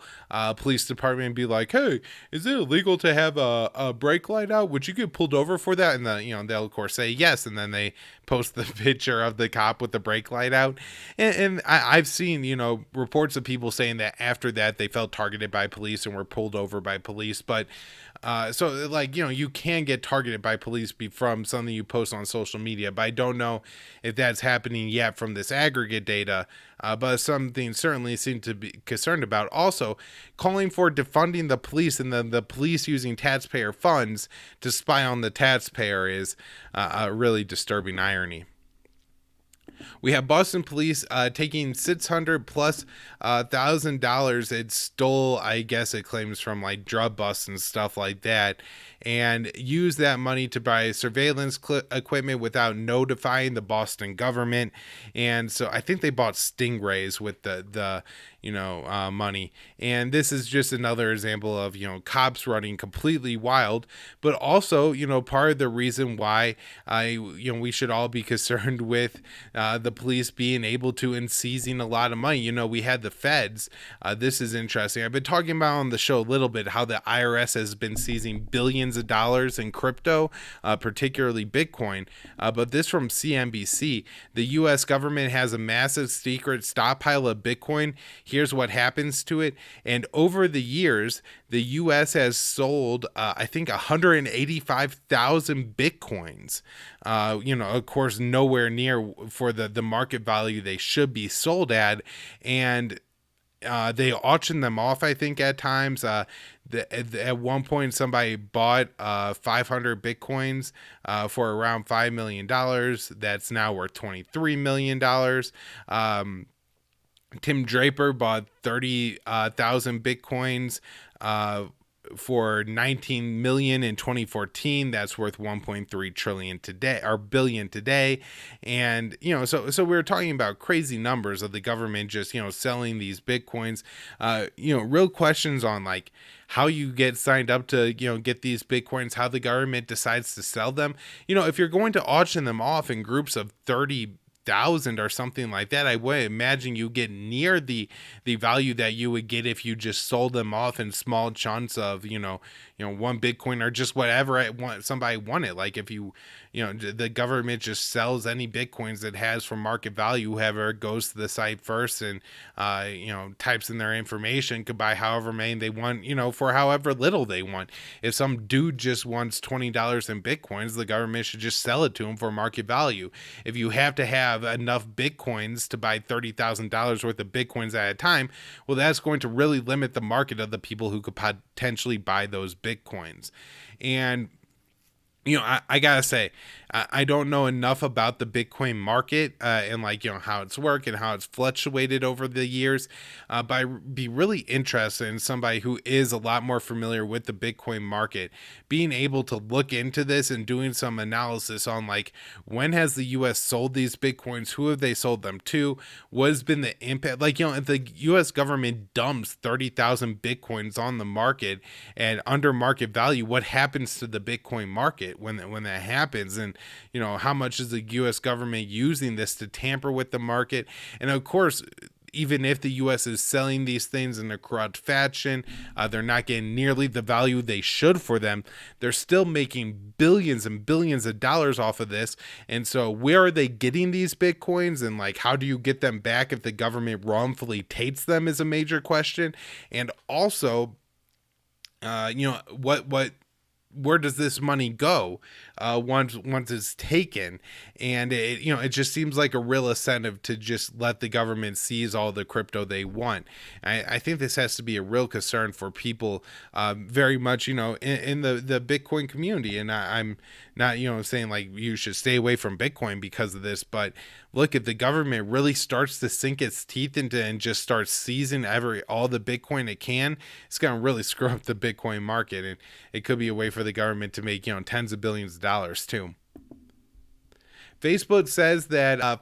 police department and be like, hey, is it illegal to have a brake light out? Would you get pulled over for that? And they'll of course say yes, and then they post the picture of the cop with the brake light out. And I've seen reports of people saying that after that they felt targeted by police and were pulled over by police. But so like you can get targeted by police from something you post on social media, but I don't know if that's happening yet from this aggregate data. But something certainly seem to be concerned about. Also, calling for defunding the police and then the police using taxpayer funds to spy on the taxpayer is a really disturbing irony. We have Boston police taking $600,000 it stole, I guess it claims, from like drug busts and stuff like that, and use that money to buy surveillance equipment without notifying the Boston government. And so I think they bought Stingrays with the money. And this is just another example of, cops running completely wild, but also, part of the reason why we should all be concerned with the police being able to and seizing a lot of money. We had the feds. This is interesting. I've been talking about on the show a little bit how the IRS has been seizing billions of dollars in crypto, particularly Bitcoin. But this from CNBC, the U.S. government has a massive secret stockpile of Bitcoin. Here's what happens to it. And over the years, the U.S. has sold, I think, 185,000 Bitcoins. Of course, nowhere near for the market value they should be sold at. And they auction them off, I think, at times. At one point, somebody bought 500 Bitcoins for around $5 million. That's now worth $23 million. Tim Draper bought 30,000 Bitcoins for 19 million in 2014. That's worth 1.3 trillion today, or billion today. And so we're talking about crazy numbers of the government just selling these Bitcoins. Real questions on like how you get signed up to get these Bitcoins, how the government decides to sell them. If you're going to auction them off in groups of 30,000 or something like that, I would imagine you get near the value that you would get if you just sold them off in small chunks of one Bitcoin or just whatever somebody wanted. Like if the government just sells any Bitcoins it has for market value, whoever goes to the site first and types in their information could buy however many they want, for however little they want. If some dude just wants $20 in Bitcoins, the government should just sell it to him for market value. If you have to have enough Bitcoins to buy $30,000 worth of Bitcoins at a time, well, that's going to really limit the market of the people who could potentially buy those Bitcoins. And I gotta say, I don't know enough about the Bitcoin market and how it's worked and how it's fluctuated over the years. But I'd be really interested in somebody who is a lot more familiar with the Bitcoin market being able to look into this and doing some analysis on when has the U.S. sold these Bitcoins? Who have they sold them to? What has been the impact? If the U.S. government dumps 30,000 Bitcoins on the market and under market value, what happens to the Bitcoin market when that happens? And how much is the U.S. government using this to tamper with the market? And of course, even if the U.S. is selling these things in a corrupt fashion, they're not getting nearly the value they should for them. They're still making billions and billions of dollars off of this. And so where are they getting these Bitcoins? And how do you get them back if the government wrongfully takes them is a major question. And also, where does this money go once it's taken? And it just seems like a real incentive to just let the government seize all the crypto they want. I think this has to be a real concern for people very much in the Bitcoin community. And I'm not saying you should stay away from Bitcoin because of this, but look, if the government really starts to sink its teeth into and just starts seizing all the Bitcoin it can, it's going to really screw up the Bitcoin market. And it could be a way for the government to make tens of billions of dollars too. Facebook says that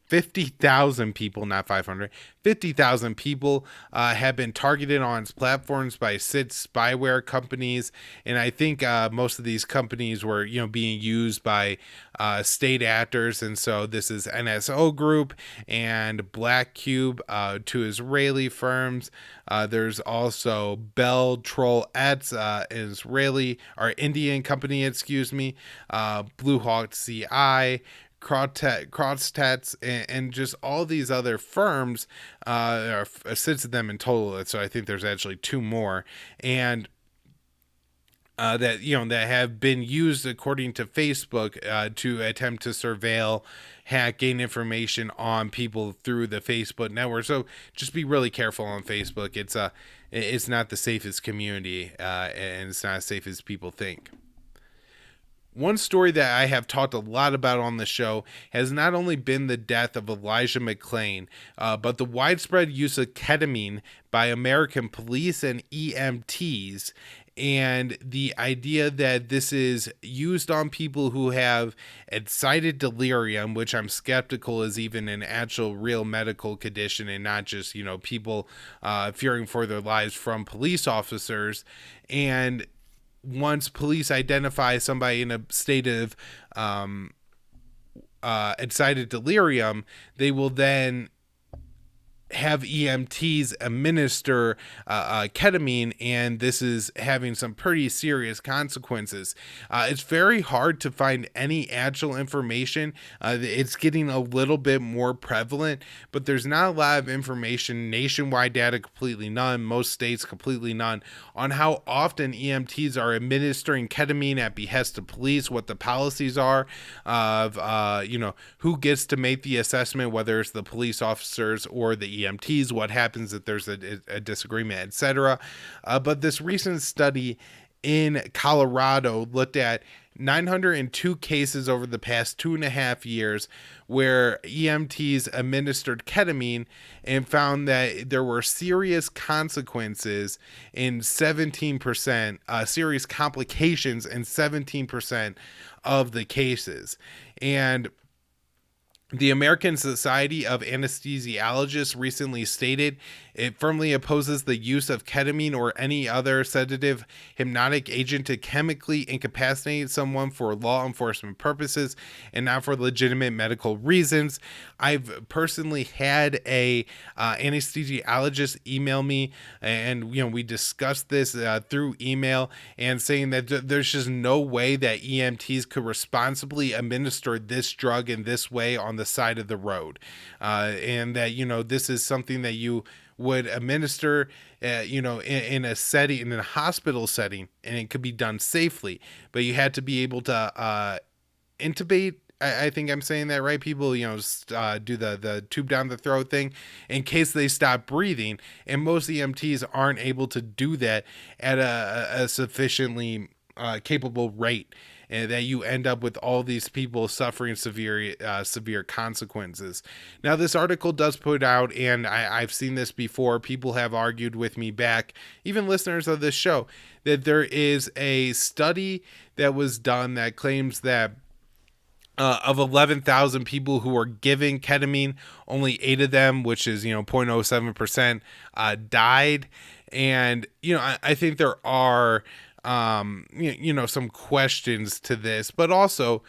50,000 people, not 500, 50,000 people have been targeted on its platforms by six spyware companies. And I think most of these companies were, being used by state actors. And so this is NSO Group and Black Cube, two Israeli firms. There's also Bell Troll Ets, Israeli or Indian company, excuse me, Blue Hawk CI, Crosstets, and just all these other firms, or six of them in total. So I think there's actually two more, and that have been used according to Facebook to attempt to surveil, hack, gain information on people through the Facebook network. So just be really careful on Facebook. It's not the safest community, and it's not as safe as people think. One story that I have talked a lot about on the show has not only been the death of Elijah McClain, but the widespread use of ketamine by American police and EMTs, and the idea that this is used on people who have excited delirium, which I'm skeptical is even an actual real medical condition and not just, people fearing for their lives from police officers. And once police identify somebody in a state of excited delirium, they will then have EMTs administer ketamine, and this is having some pretty serious consequences. It's very hard to find any actual information. It's getting a little bit more prevalent, but there's not a lot of information. Nationwide data, completely none. Most states, completely none, on how often EMTs are administering ketamine at behest of police, what the policies are of, who gets to make the assessment, whether it's the police officers or the EMTs, what happens if there's a disagreement, etc. But this recent study in Colorado looked at 902 cases over the past 2.5 years where EMTs administered ketamine and found that there were serious consequences in 17%, serious complications in 17% of the cases. And the American Society of Anesthesiologists recently stated it firmly opposes the use of ketamine or any other sedative hypnotic agent to chemically incapacitate someone for law enforcement purposes and not for legitimate medical reasons. I've personally had a anesthesiologist email me, and we discussed this through email, and saying that there's just no way that EMTs could responsibly administer this drug in this way on the side of the road, and that this is something that you would administer in a setting, in a hospital setting, and it could be done safely, but you had to be able to intubate. I think I'm saying that right. People, do the tube down the throat thing in case they stop breathing, and most EMTs aren't able to do that at a sufficiently capable rate, and that you end up with all these people suffering severe consequences. Now, this article does put out, and I've seen this before, people have argued with me back, even listeners of this show, that there is a study that was done that claims that of 11,000 people who were given ketamine, only 8 of them, which is 0.07%, died. And I think there are some questions to this, but also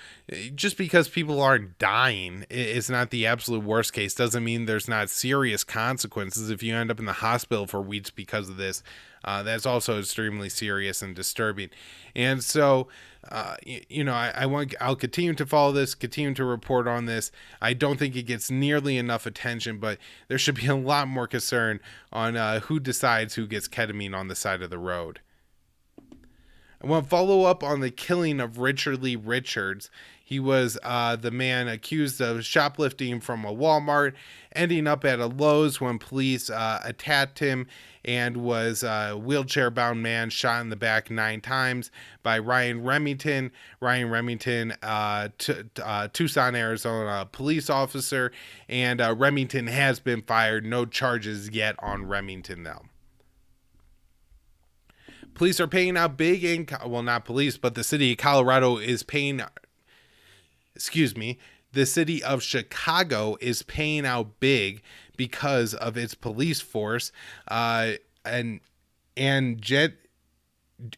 just because people aren't dying, it's not the absolute worst case. Doesn't mean there's not serious consequences. If you end up in the hospital for weeks because of this, that's also extremely serious and disturbing. And so, I'll continue to follow this, continue to report on this. I don't think it gets nearly enough attention, but there should be a lot more concern on who decides who gets ketamine on the side of the road. I want to follow up on the killing of Richard Lee Richards. He was the man accused of shoplifting from a Walmart, ending up at a Lowe's when police attacked him, and was a wheelchair-bound man shot in the back 9 times by Ryan Remington. Ryan Remington, Tucson, Arizona police officer, and Remington has been fired. No charges yet on Remington, though. Police are paying out big not police, but the city of Colorado is paying, the city of Chicago is paying out big because of its police force. And and Jet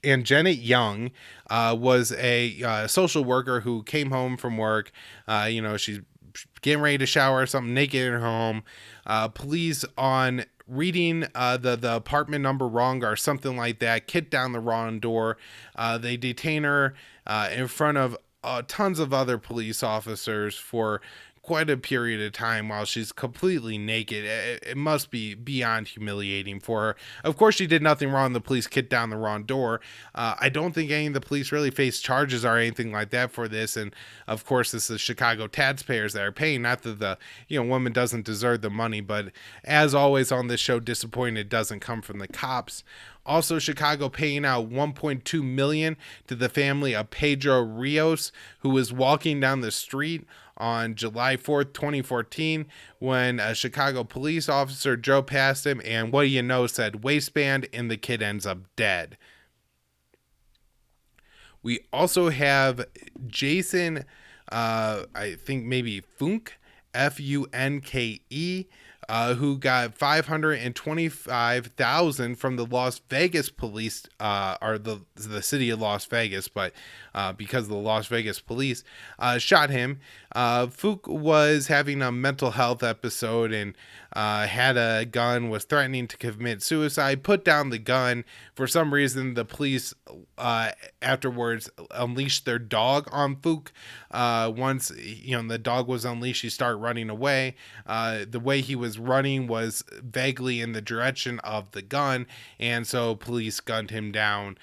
and Janet Young was a social worker who came home from work. She's getting ready to shower or something, naked in her home. Police, on reading the apartment number wrong or something like that, kick down the wrong door. They detain her in front of tons of other police officers for quite a period of time while she's completely naked. It must be beyond humiliating for her. Of course, she did nothing wrong. The police kicked down the wrong door. I don't think any of the police really face charges or anything like that for this. And of course, this is Chicago taxpayers that are paying. Not that the woman doesn't deserve the money, but as always on this show, disappointed doesn't come from the cops. Also, Chicago paying out $1.2 million to the family of Pedro Rios, who was walking down the street on July 4th, 2014, when a Chicago police officer drove past him and, what do you know, said waistband, and the kid ends up dead. We also have Jason, I think maybe Funke, Funke, who got $525,000 from the Las Vegas police, or the city of Las Vegas, but because the Las Vegas police shot him. Fook was having a mental health episode and had a gun, was threatening to commit suicide, put down the gun. For some reason, the police afterwards unleashed their dog on Fook. Once the dog was unleashed, he started running away. The way he was running was vaguely in the direction of the gun, and so police gunned him down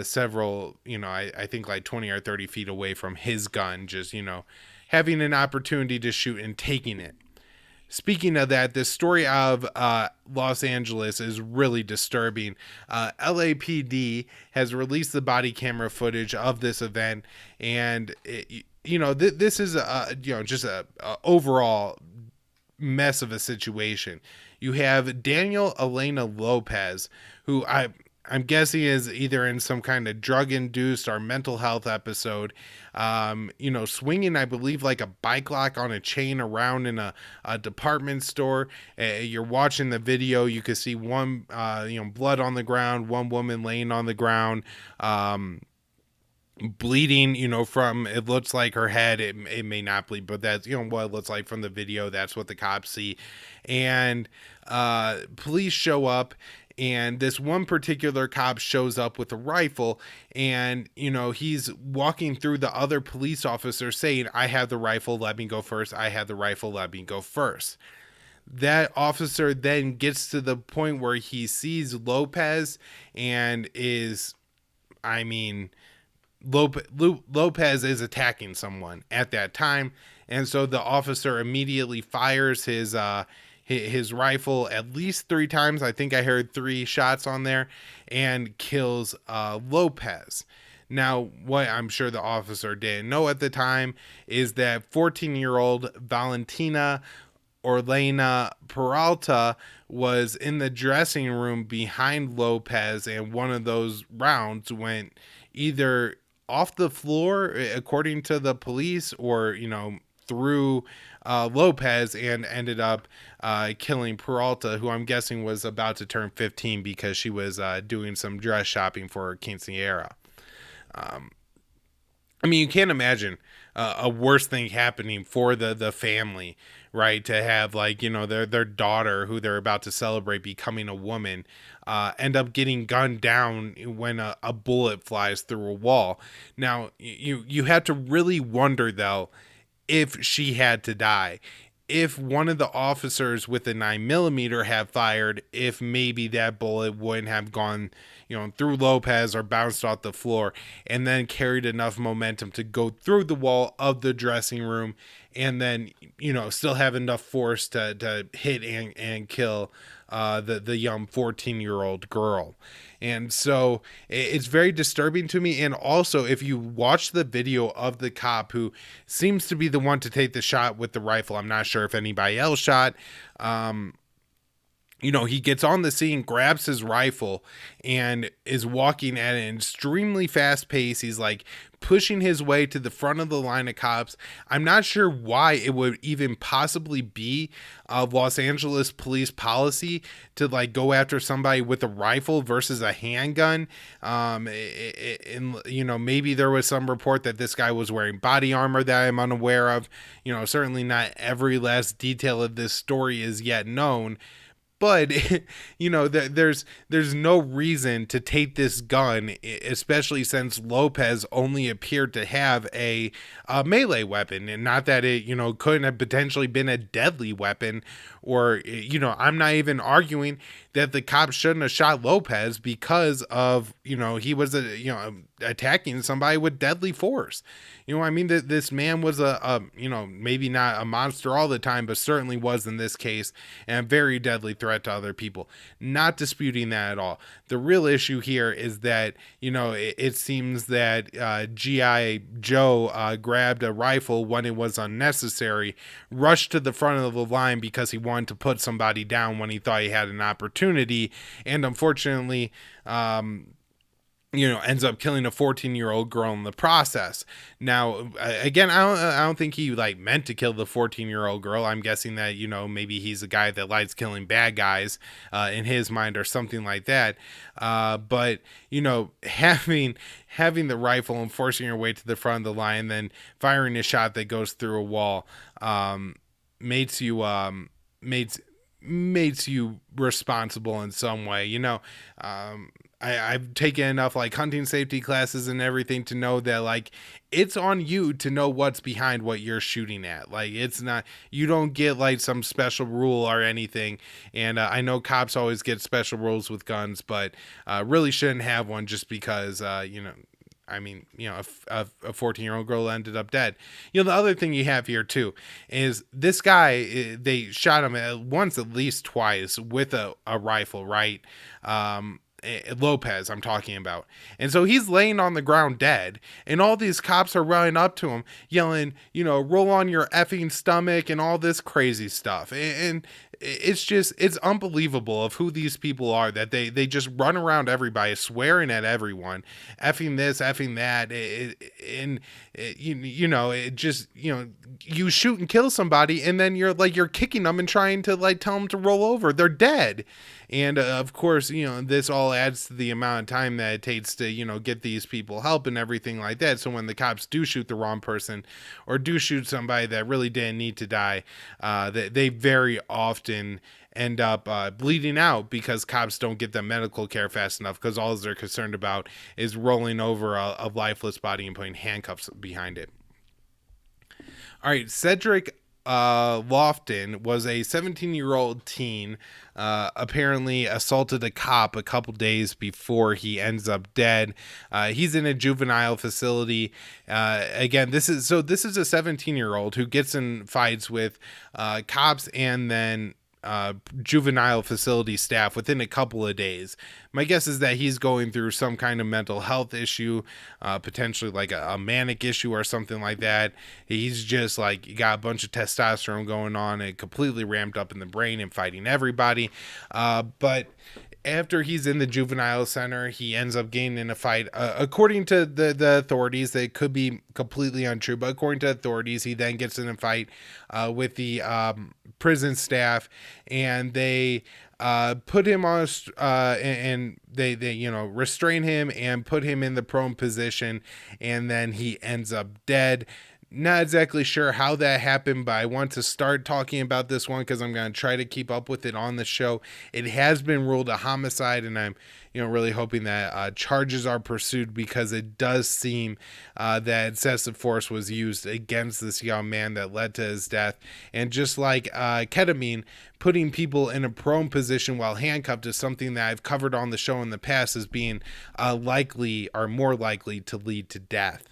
several, I think like 20 or 30 feet away from his gun, just having an opportunity to shoot and taking it. Speaking of that, this story of Los Angeles is really disturbing. LAPD has released the body camera footage of this event, and this is just a overall mess of a situation. You have Daniel Elena Lopez, who I'm guessing is either in some kind of drug-induced or mental health episode, swinging, I believe, like a bike lock on a chain around in a department store. You're watching the video. You can see one, blood on the ground, one woman laying on the ground, bleeding, from, it looks like her head. It may not bleed, but that's, what it looks like from the video. That's what the cops see. And police show up. And this one particular cop shows up with a rifle, and, he's walking through the other police officers saying, I have the rifle, let me go first. I have the rifle, let me go first. That officer then gets to the point where he sees Lopez and Lopez is attacking someone at that time. And so the officer immediately fires his rifle at least 3 times. I think I heard 3 shots on there, and kills Lopez. Now, what I'm sure the officer didn't know at the time is that 14-year-old Valentina Orlena Peralta was in the dressing room behind Lopez, and one of those rounds went either off the floor, according to the police, or, through Lopez, and ended up killing Peralta, who I'm guessing was about to turn 15 because she was doing some dress shopping for her quinceañera. You can't imagine a worse thing happening for the family, right? To have their daughter, who they're about to celebrate becoming a woman, end up getting gunned down when a bullet flies through a wall. Now, you have to really wonder, though, if she had to die, if one of the officers with a 9mm had fired, if maybe that bullet wouldn't have gone, through Lopez or bounced off the floor, and then carried enough momentum to go through the wall of the dressing room, and then, still have enough force to hit and kill the young 14-year-old girl. And so it's very disturbing to me. And also, if you watch the video of the cop who seems to be the one to take the shot with the rifle, I'm not sure if anybody else shot, he gets on the scene, grabs his rifle, and is walking at an extremely fast pace. He's like pushing his way to the front of the line of cops. I'm not sure why it would even possibly be Los Angeles police policy to like go after somebody with a rifle versus a handgun. And maybe there was some report that this guy was wearing body armor that I'm unaware of. Certainly not every last detail of this story is yet known. But there's no reason to take this gun, especially since Lopez only appeared to have a melee weapon, and not that it couldn't have potentially been a deadly weapon. Or I'm not even arguing that the cops shouldn't have shot Lopez because of he was attacking somebody with deadly force. I mean, that this man was a maybe not a monster all the time, but certainly was in this case, and a very deadly threat to other people. Not disputing that at all. The real issue here is that, it seems that G.I. Joe grabbed a rifle when it was unnecessary, rushed to the front of the line because he wanted to put somebody down when he thought he had an opportunity, and unfortunately, ends up killing a 14-year-old girl in the process. Now, again, I don't think he like meant to kill the 14-year-old girl. I'm guessing that, maybe he's a guy that likes killing bad guys in his mind or something like that. But, having the rifle and forcing your way to the front of the line, then firing a shot that goes through a wall, makes you responsible in some way. I've taken enough like hunting safety classes and everything to know that like it's on you to know what's behind what you're shooting at. Like it's not, you don't get like some special rule or anything. And I know cops always get special rules with guns, but really shouldn't have one just because, a 14-year-old girl ended up dead. The other thing you have here too is this guy, they shot him at least twice with a rifle, right? Lopez, I'm talking about. And so he's laying on the ground dead, and all these cops are running up to him yelling, roll on your effing stomach and all this crazy stuff. And it's unbelievable of who these people are, that they just run around everybody swearing at everyone, effing this, effing that. You shoot and kill somebody, and then you're kicking them and trying to like tell them to roll over. They're dead. And of course, this all adds to the amount of time that it takes to, get these people help and everything like that. So when the cops do shoot the wrong person or do shoot somebody that really didn't need to die, they very often end up bleeding out because cops don't get them medical care fast enough, because all they're concerned about is rolling over a lifeless body and putting handcuffs behind it. All right, Cedric Lofton was a 17-year-old teen, apparently assaulted a cop a couple days before he ends up dead. He's in a juvenile facility. Again, this is a 17-year-old who gets in fights with cops and then juvenile facility staff within a couple of days. My guess is that he's going through some kind of mental health issue, potentially like a manic issue or something like that. He's just like got a bunch of testosterone going on and completely ramped up in the brain and fighting everybody. But after he's in the juvenile center, he ends up getting in a fight. According to the authorities, they could be completely untrue, but according to authorities, he then gets in a fight with the prison staff, and they put him on and they restrain him and put him in the prone position, and then he ends up dead. Not exactly sure how that happened, but I want to start talking about this one because I'm going to try to keep up with it on the show. It has been ruled a homicide, and I'm really hoping that charges are pursued, because it does seem that excessive force was used against this young man that led to his death. And just like ketamine, putting people in a prone position while handcuffed is something that I've covered on the show in the past as being likely or more likely to lead to death.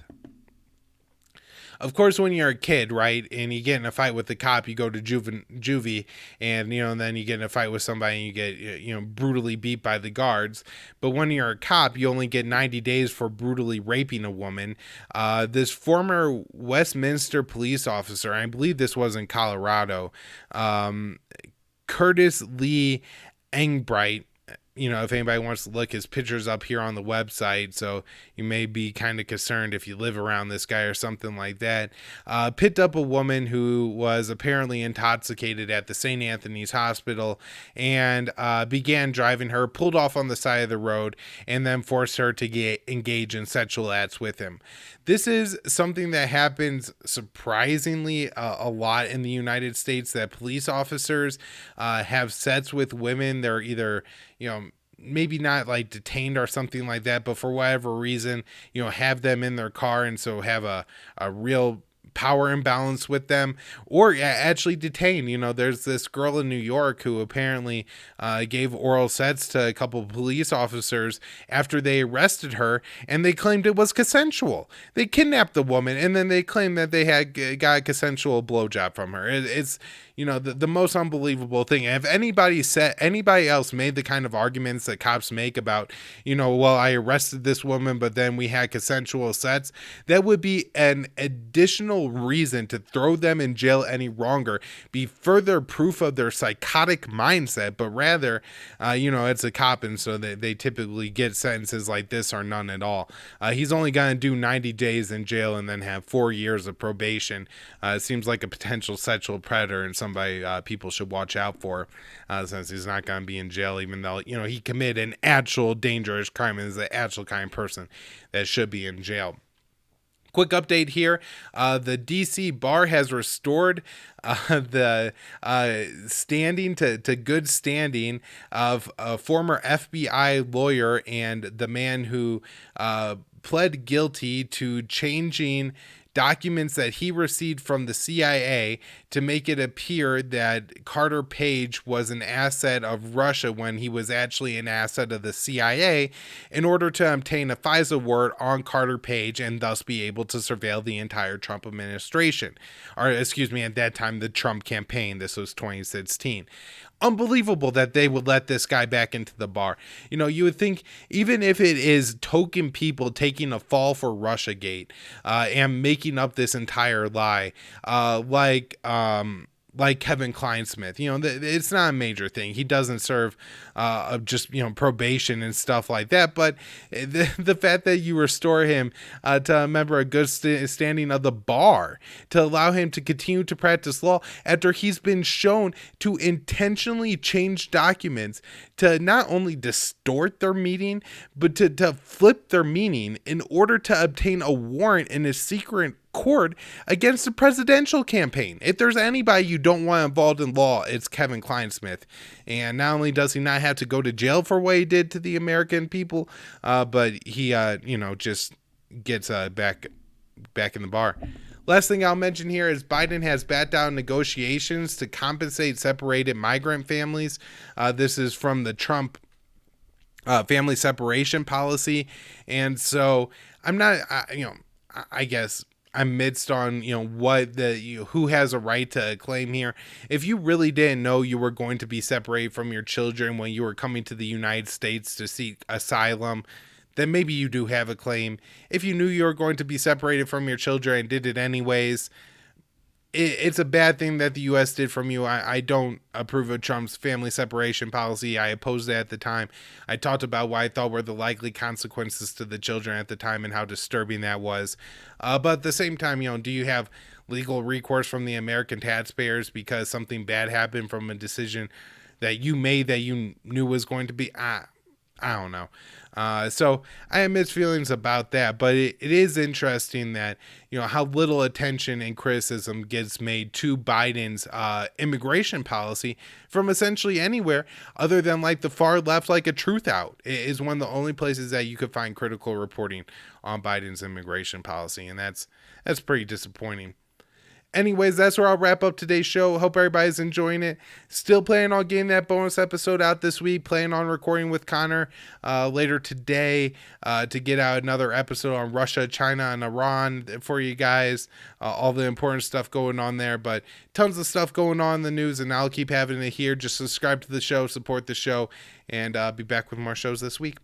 Of course, when you're a kid, right, and you get in a fight with the cop, you go to juvie, and then you get in a fight with somebody and you get brutally beat by the guards. But when you're a cop, you only get 90 days for brutally raping a woman. This former Westminster police officer, I believe this was in Colorado, Curtis Lee Engbright. If anybody wants to look, his pictures up here on the website, so you may be kind of concerned if you live around this guy or something like that. Picked up a woman who was apparently intoxicated at the St. Anthony's Hospital and began driving her, pulled off on the side of the road, and then forced her to engage in sexual acts with him. This is something that happens surprisingly a lot in the United States, that police officers have sets with women. They're either, maybe not like detained or something like that, but for whatever reason, have them in their car, and so have a real power imbalance with them, or actually detained. There's this girl in New York who apparently gave oral sex to a couple of police officers after they arrested her, and they claimed it was consensual. They kidnapped the woman, and then they claimed that they had got a consensual blowjob from her. It's the most unbelievable thing. And if anybody else made the kind of arguments that cops make about, well, I arrested this woman, but then we had consensual sex, that would be an additional reason to throw them in jail any longer, be further proof of their psychotic mindset. But rather, it's a cop, and so they typically get sentences like this or none at all. He's only going to do 90 days in jail and then have 4 years of probation. It seems like a potential sexual predator and somebody people should watch out for, since he's not going to be in jail, even though he committed an actual dangerous crime and is the actual kind of person that should be in jail. Quick update here. The DC bar has restored the standing to good standing of a former FBI lawyer and the man who pled guilty to changing documents that he received from the CIA to make it appear that Carter Page was an asset of Russia when he was actually an asset of the CIA, in order to obtain a FISA warrant on Carter Page and thus be able to surveil the entire Trump administration. Or, excuse me, at that time, the Trump campaign. This was 2016. Unbelievable that they would let this guy back into the bar. You would think, even if it is token people taking a fall for Russiagate and making up this entire lie, like Kevin Kleinsmith, it's not a major thing. He doesn't serve just probation and stuff like that. But the fact that you restore him to a member of good standing of the bar, to allow him to continue to practice law after he's been shown to intentionally change documents to not only distort their meaning, but to flip their meaning in order to obtain a warrant in a secret court against the presidential campaign. If there's anybody you don't want involved in law, it's Kevin Kleinsmith. And not only does he not have to go to jail for what he did to the American people, but he just gets back in the bar. Last thing I'll mention here is Biden has backed down negotiations to compensate separated migrant families. This is from the Trump family separation policy. And so I'm not, I guess I'm midst on, who has a right to claim here. If you really didn't know you were going to be separated from your children when you were coming to the United States to seek asylum, then maybe you do have a claim. If you knew you were going to be separated from your children and did it anyways, it's a bad thing that the U.S. did from you. I don't approve of Trump's family separation policy. I opposed it at the time. I talked about what I thought were the likely consequences to the children at the time and how disturbing that was. But at the same time, do you have legal recourse from the American taxpayers because something bad happened from a decision that you made that you knew was going to be? I don't know. So I have mixed feelings about that, but it is interesting that, how little attention and criticism gets made to Biden's immigration policy from essentially anywhere other than like the far left, like a Truth Out. It is one of the only places that you could find critical reporting on Biden's immigration policy. And that's pretty disappointing. Anyways, that's where I'll wrap up today's show. Hope everybody's enjoying it. Still planning on getting that bonus episode out this week. Planning on recording with Connor later today to get out another episode on Russia, China, and Iran for you guys. All the important stuff going on there. But tons of stuff going on in the news, and I'll keep having it here. Just subscribe to the show, support the show, and be back with more shows this week.